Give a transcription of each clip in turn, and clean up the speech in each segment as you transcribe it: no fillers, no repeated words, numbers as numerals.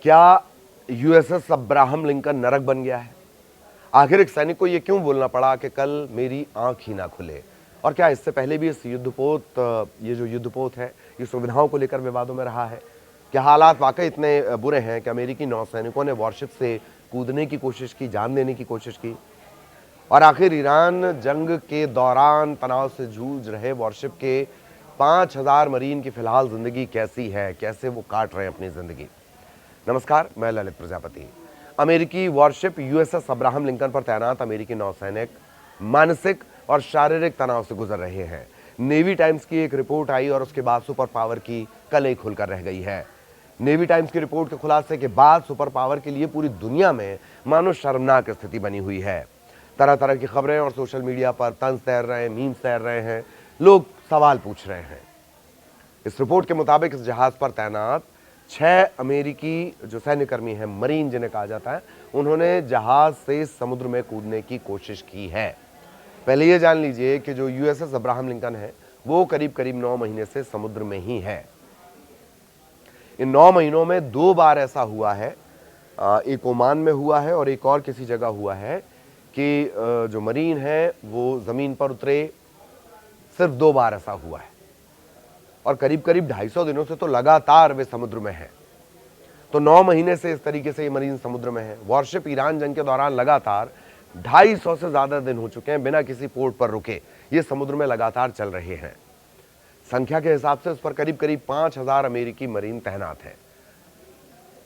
क्या USS Abraham Lincoln नरक बन गया है? आखिर एक सैनिक को यह क्यों बोलना पड़ा कि कल मेरी आंख ही ना खुले? और क्या इससे पहले भी इस ये जो युद्धपोत है, ये सुविधाओं को लेकर विवादों में रहा है? क्या हालात वाकई इतने बुरे हैं कि अमेरिकी नौसैनिकों ने वॉरशिप से कूदने की कोशिश की, जान देने की कोशिश की? और आखिर ईरान जंग के दौरान तनाव से जूझ रहे वॉरशिप के 5000 मरीन की फिलहाल जिंदगी कैसी है? कैसे वो काट रहे हैं अपनी जिंदगी? नमस्कार, मैं ललित प्रजापति। अमेरिकी वॉरशिप यूएसएस अब्राहम लिंकन पर तैनात अमेरिकी नौसैनिक मानसिक और शारीरिक तनाव से गुजर रहे हैं। नेवी टाइम्स की एक रिपोर्ट आई और उसके बाद सुपर पावर की कलई खुलकर रह गई है। नेवी टाइम्स की रिपोर्ट के खुलासे के बाद सुपर पावर के लिए पूरी दुनिया में मानो शर्मनाक स्थिति बनी हुई है। तरह तरह की खबरें और सोशल मीडिया पर तंज तैर रहे हैं, मीम्स तैर रहे हैं, लोग सवाल पूछ रहे हैं। इस रिपोर्ट के मुताबिक इस जहाज पर तैनात 6 अमेरिकी जो सैन्यकर्मी हैं, मरीन जिन्हें कहा जाता है, उन्होंने जहाज से समुद्र में कूदने की कोशिश की है। पहले ये जान लीजिए कि जो यूएसएस अब्राहम लिंकन है वो करीब करीब 9 महीने से समुद्र में ही है। इन 9 महीनों में 2 बार ऐसा हुआ है, एक ओमान में हुआ है और एक और किसी जगह हुआ है कि जो मरीन है वो जमीन पर उतरे। सिर्फ 2 बार ऐसा हुआ है और करीब करीब 250 दिनों से तो लगातार वे समुद्र में हैं। तो 9 महीने से इस तरीके से ये मरीन समुद्र में है। वॉरशिप ईरान जंग के दौरान लगातार 250 से ज्यादा दिन हो चुके हैं बिना किसी पोर्ट पर रुके ये समुद्र में लगातार चल रहे हैं। संख्या के हिसाब से उस पर करीब करीब 5000 अमेरिकी मरीन तैनात हैं।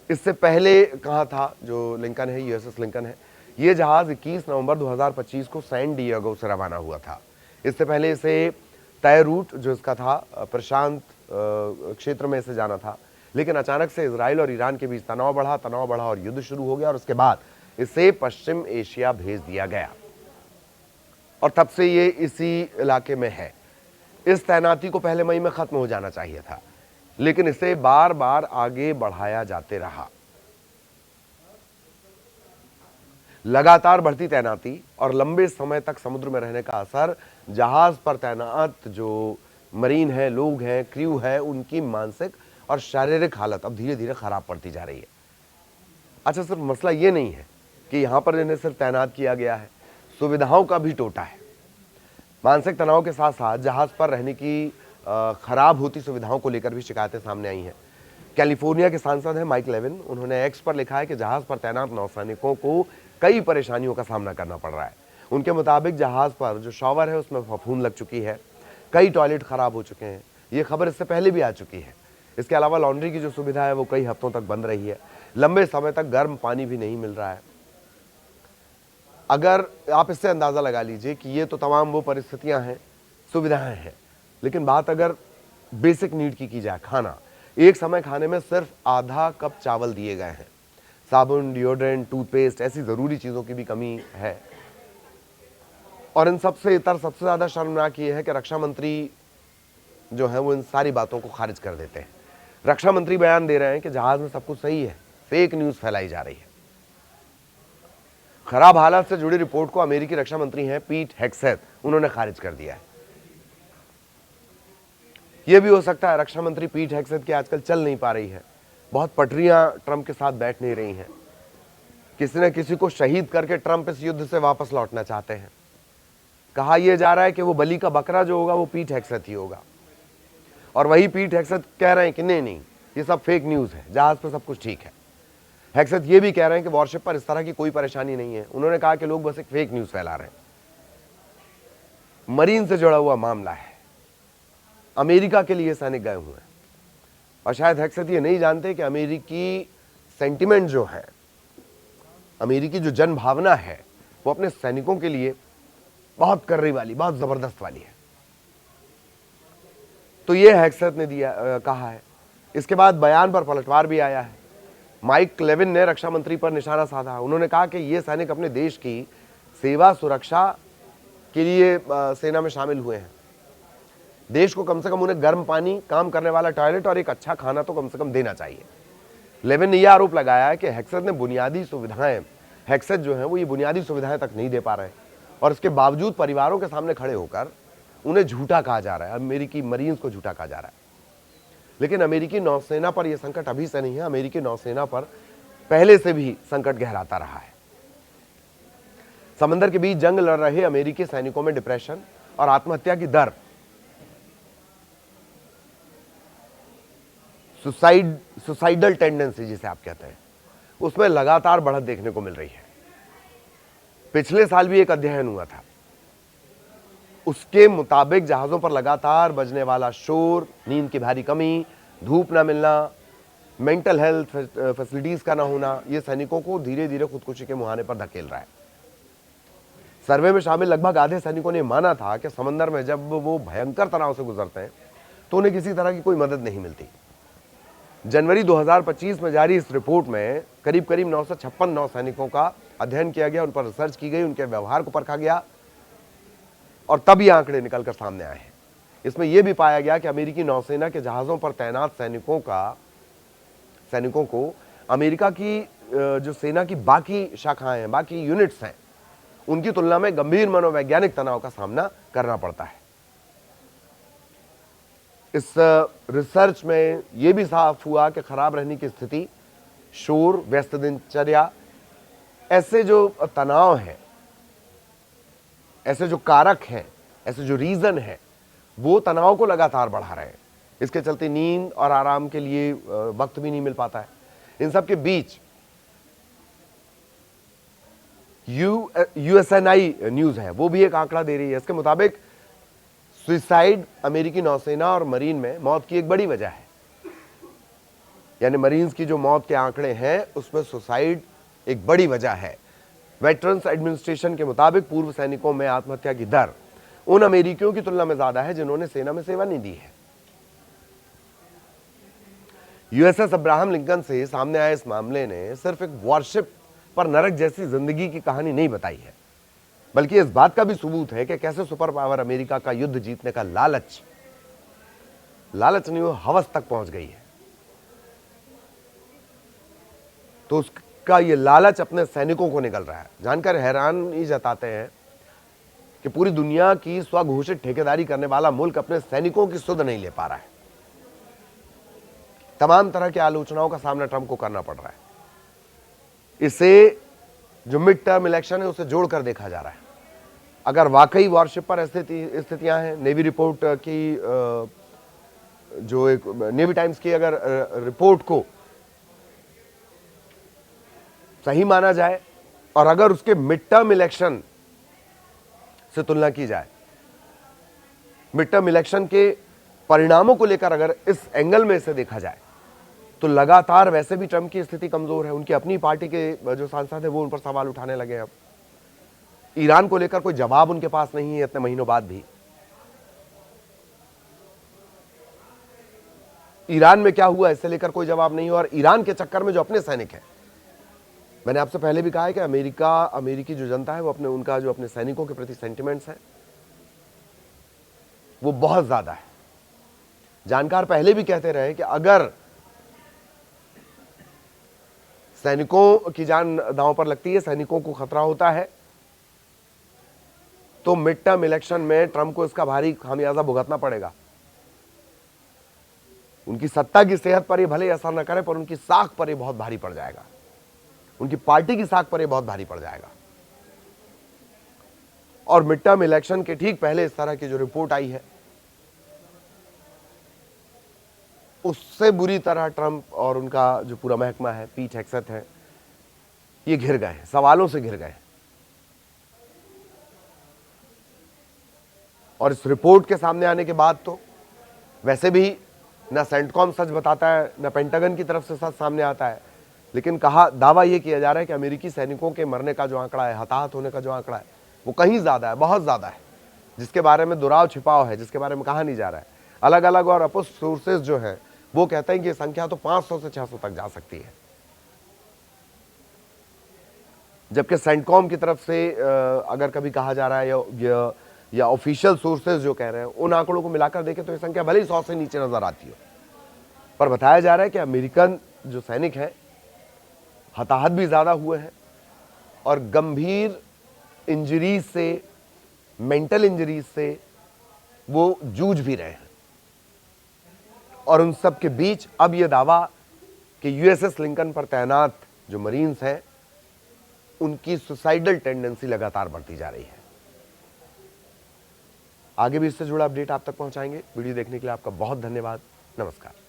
इससे पहले कहा था जो लिंकन है, यूएसएस लिंकन है, ये जहाज 21 नवंबर 2025 को सैन डिएगो से रवाना हुआ था। इससे पहले इसे तय रूट जो इसका था प्रशांत क्षेत्र में इसे जाना था, लेकिन अचानक से इजराइल और ईरान के बीच तनाव बढ़ा और युद्ध शुरू हो गया और उसके बाद इसे पश्चिम एशिया भेज दिया गया और तब से ये इसी इलाके में है। इस तैनाती को पहले मई में खत्म हो जाना चाहिए था, लेकिन इसे बार बार आगे बढ़ाया जाते रहा। लगातार बढ़ती तैनाती और लंबे समय तक समुद्र में रहने का असर जहाज पर तैनात जो मरीन है, लोग हैं, क्रू है, उनकी मानसिक और शारीरिक हालत अब धीरे धीरे खराब पड़ती जा रही है। अच्छा, सिर्फ मसला ये नहीं है कि यहां पर इन्हें सिर्फ तैनात किया गया है, सुविधाओं का भी टोटा है। मानसिक तनाव के साथ साथ जहाज पर रहने की खराब होती सुविधाओं को लेकर भी शिकायतें सामने आई हैं। कैलिफोर्निया के सांसद हैं माइक लेविन, उन्होंने एक्स पर लिखा है कि जहाज पर तैनात नौसैनिकों को कई परेशानियों का सामना करना पड़ रहा है। उनके मुताबिक जहाज पर जो शॉवर है उसमें फफूंद लग चुकी है, कई टॉयलेट खराब हो चुके हैं। ये खबर इससे पहले भी आ चुकी है। इसके अलावा लॉन्ड्री की जो सुविधा है वो कई हफ्तों तक बंद रही है। लंबे समय तक गर्म पानी भी नहीं मिल रहा है। अगर आप इससे अंदाजा लगा लीजिए कि ये तो तमाम वो परिस्थितियां हैं, सुविधाएं हैं, लेकिन बात अगर बेसिक नीड की जाए, खाना, एक समय खाने में सिर्फ आधा कप चावल दिए गए हैं। साबुन, डिओड्रेंट, टूथपेस्ट, ऐसी जरूरी चीजों की भी कमी है। और इन सबसे इतर सबसे ज्यादा शर्मनाक ये है कि रक्षा मंत्री जो है वो इन सारी बातों को खारिज कर देते हैं। रक्षा मंत्री बयान दे रहे हैं कि जहाज में सब कुछ सही है, फेक न्यूज फैलाई जा रही है। खराब हालात से जुड़ी रिपोर्ट को अमेरिकी रक्षा मंत्री हैं पीट हेग्सेथ, उन्होंने खारिज कर दिया है। यह भी हो सकता है रक्षा मंत्री पीट हेग्सेथ की आजकल चल नहीं पा रही है, बहुत पटरियां ट्रंप के साथ बैठ नहीं रही हैं। किसी न किसी को शहीद करके ट्रंप इस युद्ध से वापस लौटना चाहते हैं। कहा यह जा रहा है कि वो बलि का बकरा जो होगा वो पीट हेग्सेथ ही होगा। और वही पीट हेग्सेथ कह रहे हैं कि नहीं, ये सब फेक न्यूज है, जहाज पर सब कुछ ठीक है। हेग्सेथ ये भी कह रहे हैं कि वॉरशिप पर इस तरह की कोई परेशानी नहीं है। उन्होंने कहा कि लोग बस एक फेक न्यूज फैला रहे हैं। मरीन से जुड़ा हुआ मामला है, अमेरिका के लिए सैनिक गए हुए हैं और शायद हेग्सेथ ये नहीं जानते कि अमेरिकी सेंटिमेंट जो है, अमेरिकी जो जन भावना है, वो अपने सैनिकों के लिए बहुत कर्री वाली, बहुत जबरदस्त वाली है। तो ये हेग्सेथ ने कहा है। इसके बाद बयान पर पलटवार भी आया है। माइक लेविन ने रक्षा मंत्री पर निशाना साधा। उन्होंने कहा कि ये सैनिक अपने देश की सेवा सुरक्षा के लिए सेना में शामिल हुए हैं। देश को कम से कम उन्हें गर्म पानी, काम करने वाला टॉयलेट और एक अच्छा खाना तो कम से कम देना चाहिए। लेविन ने यह आरोप लगाया है कि हेग्सेथ ने बुनियादी सुविधाएं, हेग्सेथ जो है वो ये बुनियादी सुविधाएं तक नहीं दे पा रहे हैं और इसके बावजूद परिवारों के सामने खड़े होकर उन्हें झूठा कहा जा रहा है, अमेरिकी मरीन्स को झूठा कहा जा रहा है। लेकिन अमेरिकी नौसेना पर यह संकट अभी से नहीं है, अमेरिकी नौसेना पर पहले से भी संकट गहराता रहा है। समंदर के बीच जंग लड़ रहे अमेरिकी सैनिकों में डिप्रेशन और आत्महत्या की दर, सुसाइडल टेंडेंसी जिसे आप कहते हैं, उसमें लगातार बढ़त देखने को मिल रही है। पिछले साल भी एक अध्ययन हुआ था, उसके मुताबिक जहाजों पर लगातार बजने वाला शोर, नींद की भारी कमी, धूप ना मिलना, मेंटल हेल्थ फैसिलिटीज का ना होना, यह सैनिकों को धीरे धीरे खुदकुशी के मुहाने पर धकेल रहा है। सर्वे में शामिल लगभग आधे सैनिकों ने माना था कि समंदर में जब वो भयंकर तनाव से गुजरते हैं तो उन्हें किसी तरह की कोई मदद नहीं मिलती। जनवरी 2025 में जारी इस रिपोर्ट में करीब 956 नौसैनिकों का अध्ययन किया गया, उन पर रिसर्च की गई, उनके व्यवहार को परखा गया और तब ये आंकड़े निकलकर सामने आए हैं। इसमें यह भी पाया गया कि अमेरिकी नौसेना के जहाजों पर तैनात सैनिकों को अमेरिका की जो सेना की बाकी शाखाएं हैं, बाकी यूनिट्स हैं, उनकी तुलना में गंभीर मनोवैज्ञानिक तनाव का सामना करना पड़ता है। इस रिसर्च में यह भी साफ हुआ कि खराब रहने की स्थिति, शोर, व्यस्त दिनचर्या, ऐसे जो तनाव है, ऐसे जो कारक हैं, ऐसे जो रीजन है, वो तनाव को लगातार बढ़ा रहे हैं। इसके चलते नींद और आराम के लिए वक्त भी नहीं मिल पाता है। इन सब के बीच यूएसएनआई न्यूज है, वो भी एक आंकड़ा दे रही है। इसके मुताबिक सुसाइड अमेरिकी नौसेना और मरीन में मौत की एक बड़ी वजह है। यानी मरीन्स की जो मौत के आंकड़े हैं उसमें सुसाइड एक बड़ी वजह है। वेटरन्स एडमिनिस्ट्रेशन के मुताबिक पूर्व सैनिकों में आत्महत्या की दर उन अमेरिकियों की तुलना में ज्यादा है जिन्होंने सेना में सेवा नहीं दी है। यूएसएस अब्राहम लिंकन से सामने आए इस मामले ने सिर्फ एक वॉरशिप पर नरक जैसी जिंदगी की कहानी नहीं बताई है, बल्कि इस बात का भी सबूत है कि कैसे सुपर पावर अमेरिका का युद्ध जीतने का लालच नहीं, वो हवस तक पहुंच गई है। तो उसका ये लालच अपने सैनिकों को निकल रहा है। जानकर हैरान ही जताते हैं कि पूरी दुनिया की स्वघोषित ठेकेदारी करने वाला मुल्क अपने सैनिकों की सुध नहीं ले पा रहा है। तमाम तरह की आलोचनाओं का सामना ट्रंप को करना पड़ रहा है। इसे जो मिड टर्म इलेक्शन है उसे जोड़कर देखा जा रहा है। अगर वाकई वॉरशिप पर स्थितियां हैं, नेवी रिपोर्ट की जो एक नेवी टाइम्स की अगर रिपोर्ट को सही माना जाए और अगर उसके मिड टर्म इलेक्शन से तुलना की जाए, मिड टर्म इलेक्शन के परिणामों को लेकर अगर इस एंगल में इसे देखा जाए, तो लगातार वैसे भी ट्रंप की स्थिति कमजोर है। उनकी अपनी पार्टी के जो सांसद है वो उन पर सवाल उठाने लगे। अब ईरान को लेकर कोई जवाब उनके पास नहीं है इतने महीनों बाद भी। ईरान में क्या हुआ इससे लेकर कोई जवाब नहीं है। और ईरान के चक्कर में जो अपने सैनिक हैं, मैंने आपसे पहले भी कहा है कि अमेरिकी जो जनता है वो उनका जो अपने सैनिकों के प्रति सेंटिमेंट्स है वो बहुत ज्यादा है। जानकार पहले भी कहते रहे कि अगर सैनिकों की जान दांव पर लगती है, सैनिकों को खतरा होता है, तो मिड टर्म इलेक्शन में ट्रंप को इसका भारी खामियाजा भुगतना पड़ेगा। उनकी सत्ता की सेहत पर यह भले असर न करे, पर उनकी साख पर यह बहुत भारी पड़ जाएगा। उनकी पार्टी की साख पर यह बहुत भारी पड़ जाएगा। और मिड टर्म इलेक्शन के ठीक पहले इस तरह की जो रिपोर्ट आई है, उससे बुरी तरह ट्रंप और उनका जो पूरा महकमा है, पीट हेक्सेथ है, ये घिर गए हैं, सवालों से घिर गए। और इस रिपोर्ट के सामने आने के बाद तो वैसे भी ना सेंटकॉम सच बताता है, ना पेंटागन की तरफ से सच सामने आता है, लेकिन दावा यह किया जा रहा है कि अमेरिकी सैनिकों के मरने का जो आंकड़ा है, हताहत होने का जो आंकड़ा है, वो कहीं ज्यादा है, बहुत ज्यादा है, जिसके बारे में दुराव छिपाव है, जिसके बारे में कहा नहीं जा रहा है। अलग अलग और अपोज सोर्सेज जो है वो कहते हैं कि संख्या तो 500 से 600 तक जा सकती है, जबकि सेंटकॉम की तरफ से अगर कभी कहा जा रहा है या ऑफिशियल सोर्सेज जो कह रहे हैं, उन आंकड़ों को मिलाकर देखें तो ये संख्या भले ही 100 से नीचे नजर आती हो, पर बताया जा रहा है कि अमेरिकन जो सैनिक हैं हताहत भी ज्यादा हुए हैं और गंभीर इंजरीज से, मेंटल इंजरीज से वो जूझ भी रहे हैं। और उन सब के बीच अब यह दावा कि यूएसएस लिंकन पर तैनात जो मरीन्स हैं उनकी सुसाइडल टेंडेंसी लगातार बढ़ती जा रही है। आगे भी इससे जुड़ा अपडेट आप तक पहुंचाएंगे। वीडियो देखने के लिए आपका बहुत धन्यवाद। नमस्कार।